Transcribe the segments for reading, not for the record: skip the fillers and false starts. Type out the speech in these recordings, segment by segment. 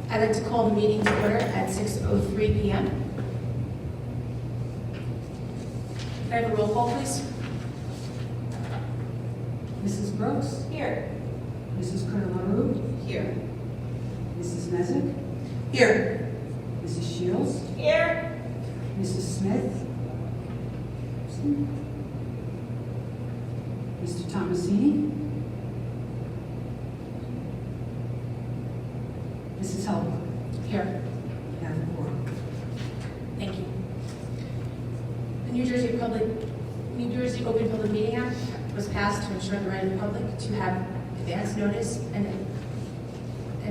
I'd like to call the meeting to order at 6:03 p.m. Can I have a roll call, please? Mrs. Brooks? Here. Mrs. Carter-LaRue? Here. Mrs. Mezek? Here. Mrs. Shields? Here. Mrs. Smith? Mr. Thomasini? Mrs. Helper? Here. You have the quorum. Thank you. The New Jersey Open Public Meeting Act was passed to ensure the right of the public to have advance notice and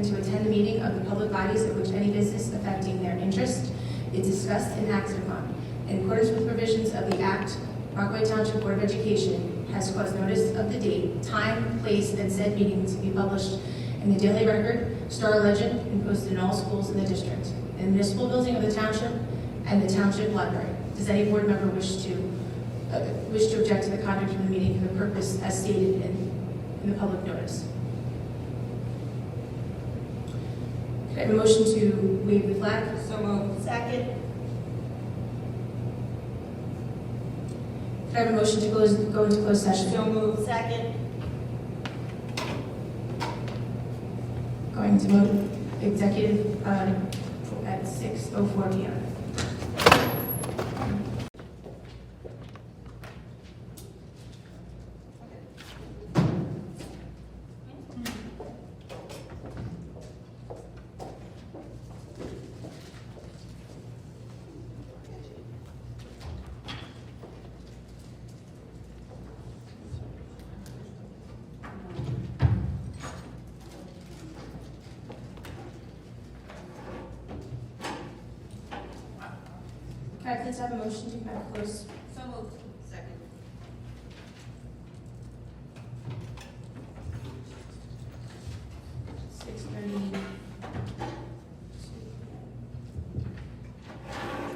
to attend the meeting of the public bodies of which any business affecting their interest is discussed and acted upon. In accordance with provisions of the Act, Rockaway Township Board of Education has caused notice of the date, time, place, and said meeting to be published in the Daily Record, Star Legend, and posted in all schools in the district, in the municipal building of the township, and the township library. Does any board member wish to object to the conduct of the meeting for the purpose as stated in the public notice? Could I have a motion to wave the flag? So moved. Second. Could I have a motion to go into closed session? So moved. Second. Going to vote executive at 6:04 p.m. Can I please have a motion to come out of close? So moved. Second.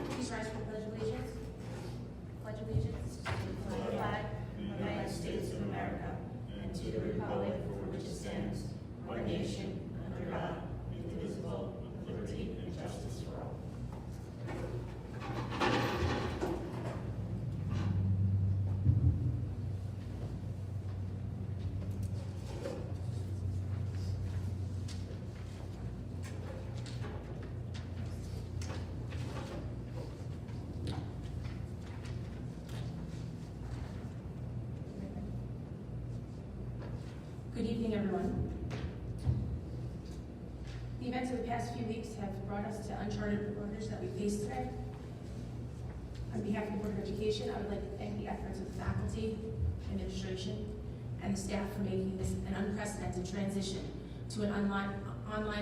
Please rise for the Pledge of Allegiance. Pledge of Allegiance. To the flag of the United States of America and to the republic for which it stands, one nation, under God, indivisible, with liberty and justice for all. Good evening, everyone. The events of the past few weeks have brought us to uncharted waters that we face today. On behalf of the Board of Education, I would like to thank the efforts of the faculty, administration, and the staff for making this an unprecedented transition to an online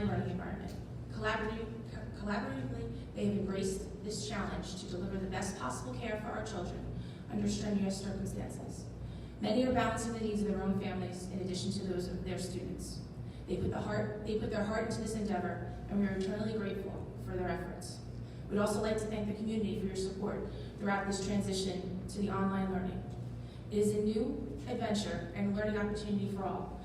learning environment. Collaboratively, they have embraced this challenge to deliver the best possible care for our children under strenuous circumstances. Many are balancing the needs of their own families in addition to those of their students. They put their heart into this endeavor, and we are eternally grateful for their efforts. We'd also like to thank the community for your support throughout this transition to the online learning. It is a new adventure and learning opportunity for all.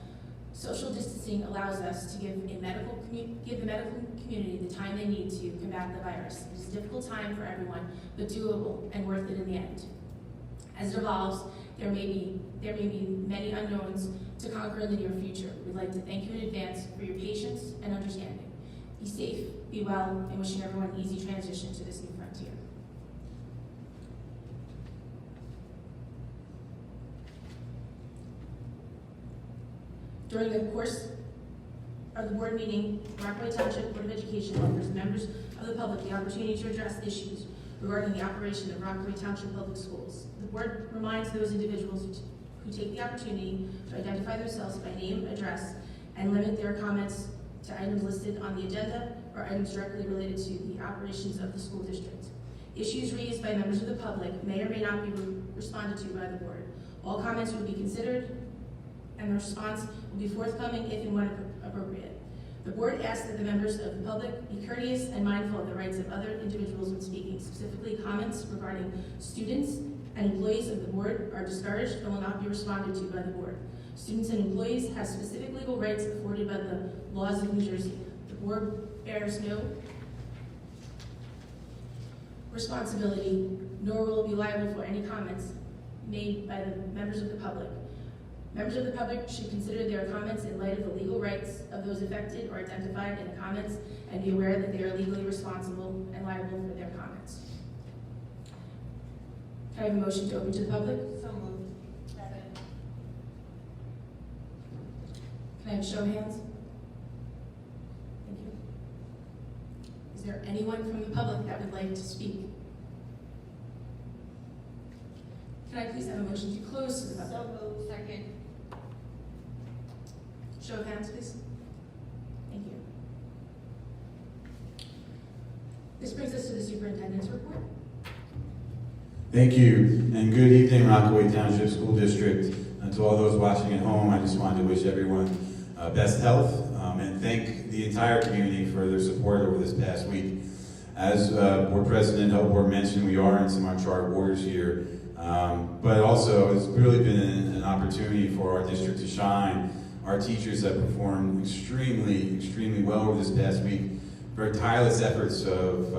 Social distancing allows us to give the medical community the time they need to combat the virus. It is a difficult time for everyone, but doable and worth it in the end. As it evolves, there may be many unknowns to conquer in the near future. We'd like to thank you in advance for your patience and understanding. Be safe, be well, and wishing everyone an easy transition to this new frontier. During the course of the board meeting, Rockaway Township Board of Education offers members of the public the opportunity to address issues regarding the operation of Rockaway Township Public Schools. The board reminds those individuals who take the opportunity to identify themselves by name, address, and limit their comments to items listed on the agenda or items directly related to the operations of the school district. Issues raised by members of the public may or may not be responded to by the board. All comments will be considered, and the response will be forthcoming if and when appropriate. The board asks that the members of the public be courteous and mindful of the rights of other individuals when speaking. Specifically, comments regarding students and employees of the board are discouraged and will not be responded to by the board. Students and employees have specific legal rights afforded by the laws of New Jersey. The board bears no responsibility, nor will it be liable for any comments made by the members of the public. Members of the public should consider their comments in light of the legal rights of those affected or identified in the comments and be aware that they are legally responsible and liable for their comments. Can I have a motion to open to the public? So moved. Second. Can I have a show of hands? Thank you. Is there anyone from the public that would like to speak? Can I please have a motion to close to the public? So moved. Second. Show of hands, please. Thank you. This brings us to the superintendent's report. Thank you, and good evening, Rockaway Township School District. And to all those watching at home, I just wanted to wish everyone best health and thank the entire community for their support over this past week. As Board President Health Board mentioned, we are in some uncharted waters here, but also it's really been an opportunity for our district to shine. Our teachers have performed extremely well over this past week. Very tireless efforts of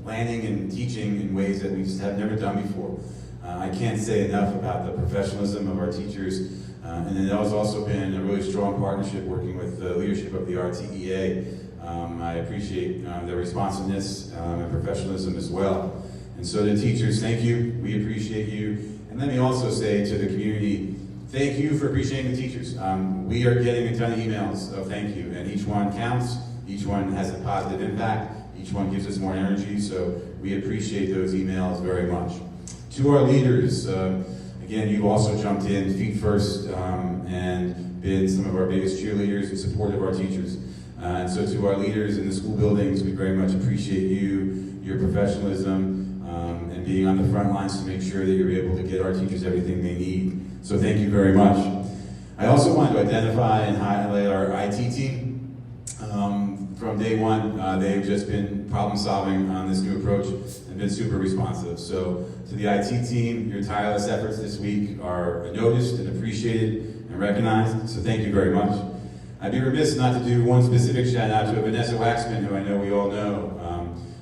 planning and teaching in ways that we just have never done before. I can't say enough about the professionalism of our teachers, and it has also been a really strong partnership working with the leadership of the RTEA. I appreciate their responsiveness and professionalism as well. And so the teachers, thank you, we appreciate you. And let me also say to the community, thank you for appreciating the teachers. We are getting a ton of emails of thank you, and each one counts, each one has a positive impact. Each one gives us more energy, so we appreciate those emails very much. To our leaders, again, you've also jumped in feet first and been some of our biggest cheerleaders in support of our teachers. And so to our leaders in the school buildings, we very much appreciate you, your professionalism, and being on the front lines to make sure that you're able to get our teachers everything they need. So thank you very much. I also want to identify and highlight our IT team. From day one, they've just been problem solving on this new approach and been super responsive. So to the IT team, your tireless efforts this week are noticed and appreciated and recognized, so thank you very much. I'd be remiss not to do one specific shout out to Vanessa Waxman, who I know we all know.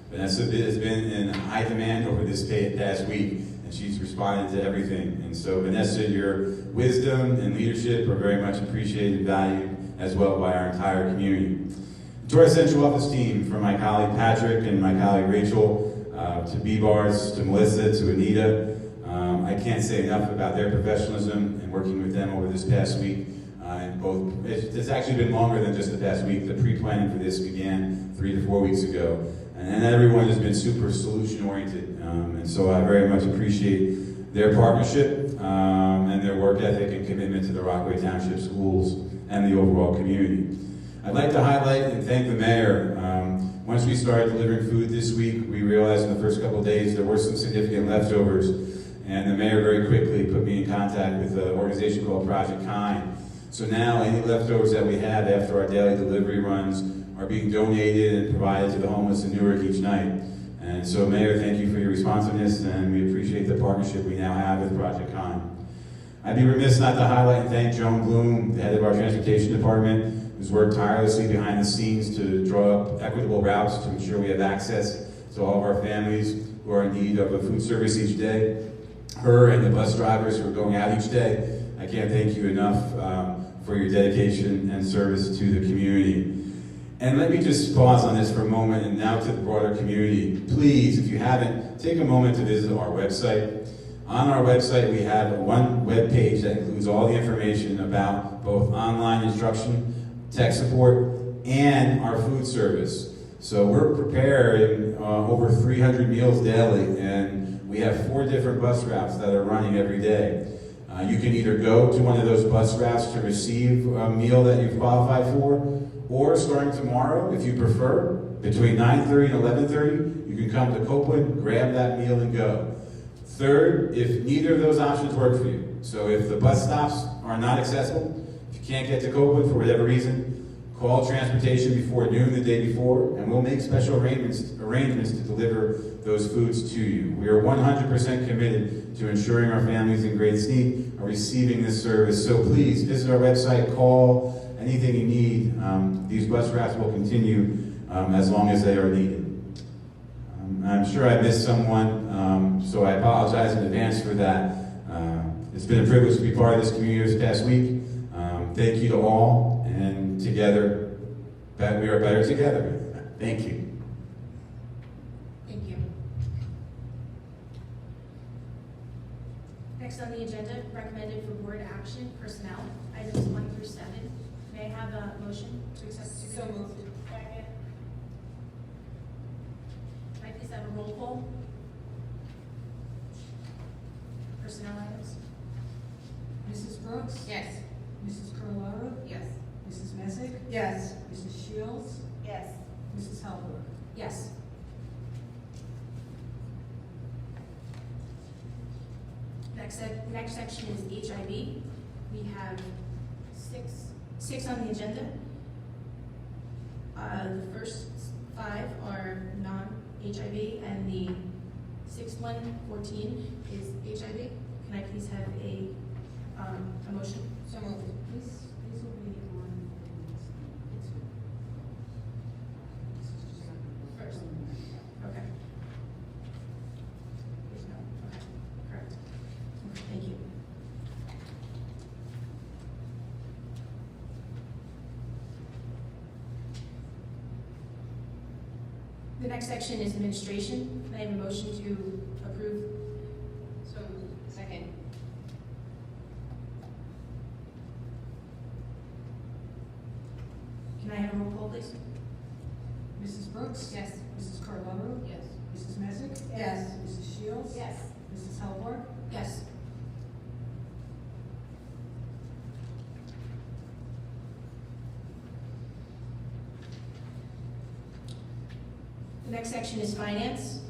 Vanessa has been in high demand over this past week, and she's responded to everything. And so Vanessa, your wisdom and leadership are very much appreciated and valued as well by our entire community. To our central office team, from my colleague Patrick and my colleague Rachel, to B-Bars, to Melissa, to Anita, I can't say enough about their professionalism and working with them over this past week. It's actually been longer than just the past week. The pre-planning for this began 3 to 4 weeks ago. And everyone has been super solution-oriented. And so I very much appreciate their partnership and their work ethic and commitment to the Rockaway Township schools and the overall community. I'd like to highlight and thank the mayor. Once we started delivering food this week, we realized in the first couple of days there were some significant leftovers, and the mayor very quickly put me in contact with an organization called Project Kind. So now any leftovers that we have after our daily delivery runs are being donated and provided to the homeless in Newark each night. And so Mayor, thank you for your responsiveness, and we appreciate the partnership we now have with Project Kind. I'd be remiss not to highlight and thank Joan Bloom, the head of our transportation department, who's worked tirelessly behind the scenes to draw up equitable routes to ensure we have access to all of our families who are in need of a food service each day. Her and the bus drivers who are going out each day, I can't thank you enough for your dedication and service to the community. And let me just pause on this for a moment, and now to the broader community. Please, if you haven't, take a moment to visit our website. On our website, we have one web page that includes all the information about both online instruction, tech support, and our food service. So we're preparing over 300 meals daily, and we have 4 different bus routes that are running every day. You can either go to one of those bus routes to receive a meal that you've qualified for, or starting tomorrow, if you prefer, between 9:30 and 11:30, you can come to Copeland, grab that meal and go. Third, if neither of those options work for you, so if the bus stops are not accessible, if you can't get to Copeland for whatever reason, call transportation before noon the day before, and we'll make special arrangements to deliver those foods to you. We are 100% committed to ensuring our families in great need are receiving this service, so please visit our website, call, and anything you need, these bus routes will continue as long as they are needed. I'm sure I missed someone, so I apologize in advance for that. It's been a privilege to be part of this community this past week. Thank you to all, and together, that we are better together. Thank you. Thank you. Next on the agenda, recommended for board action, personnel, items 1 through 7. May I have a motion to accept? So moved. Second. Can I please have a roll call? Personnel items? Mrs. Brooks? Yes. Mrs. Carlaro? Yes. Mrs. Messick? Yes. Mrs. Shields? Yes. Mrs. Halper? Yes. Next section is HIV. We have six on the agenda. The first 5 are non-HIV, and the sixth one, 14, is HIV. Can I please have a motion? So moved. These will be on. First. Okay. There's no, okay, correct. Okay, thank you. The next section is administration. May I have a motion to approve? So moved. Second. Can I have a roll call, please? Mrs. Brooks? Yes. Mrs. Carlaro? Yes. Mrs. Messick? Yes. Mrs. Shields? Yes. Mrs. Halper? Yes. The next section is finance.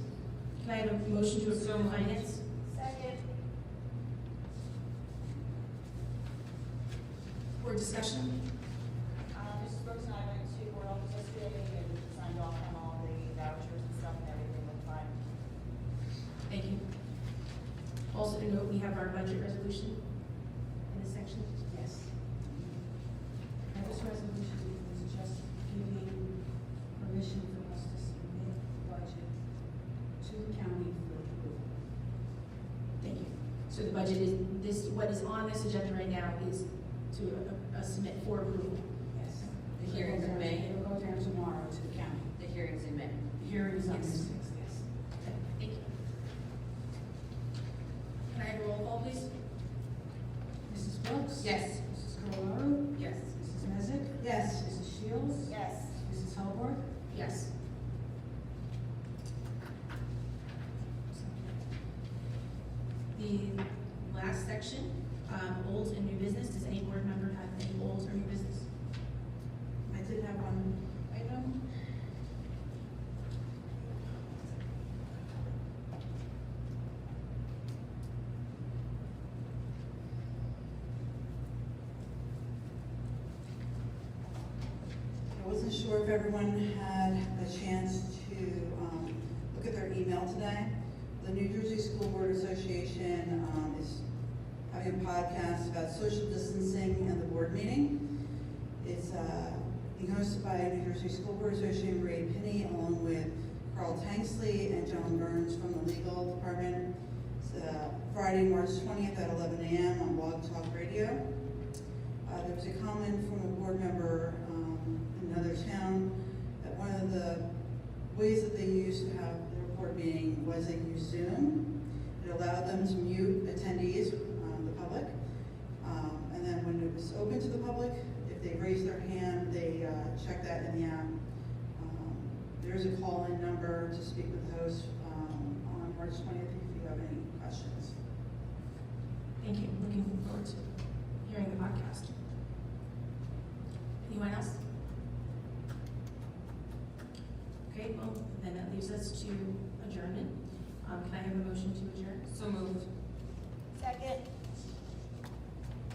Can I have a motion to So approve moved. finance? Second. For discussion? Mrs. Brooks and I went to board office yesterday and signed off on all the vouchers and stuff, and everything looked fine. Thank you. Also to note, we have our budget resolution in this section. Yes. Now, this resolution is just giving permission for us to submit budget to the county for approval. Thank you. So the budget is, what is on this agenda right now is to submit for approval. Yes. The hearings in May. It'll go down tomorrow to the county. The hearings in May. The hearings on the Yes. 6th, yes. Okay, thank you. Can I have a roll call, please? Mrs. Brooks? Yes. Mrs. Carlaro? Yes. Mrs. Messick? Yes. Mrs. Shields? Yes. Mrs. Halper? Yes. The last section, old and new business. Does any board member have any old or new business? I did have one item. I wasn't sure if everyone had a chance to look at their email today. The New Jersey School Board Association is having a podcast about social distancing and the board meeting. It's being hosted by New Jersey School Board Association Ray Pinney, along with Carl Tanksley and John Burns from the legal department. It's Friday, March 20th at 11 a.m. on Blog Talk Radio. There was a comment from a board member in another town that one of the ways that they used to have their board meeting was they used Zoom. It allowed them to mute attendees, the public, and then when it was open to the public, if they raised their hand, they checked that in the app. There's a call-in number to speak with the host on March 20th if you have any questions. Thank you. Looking forward to hearing the podcast. Anyone else? Okay, well, then that leaves us to adjournment. Can I have a motion to adjourn? So moved. Second.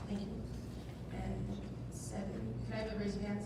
Thank you. And 7, can I have a raise of hands?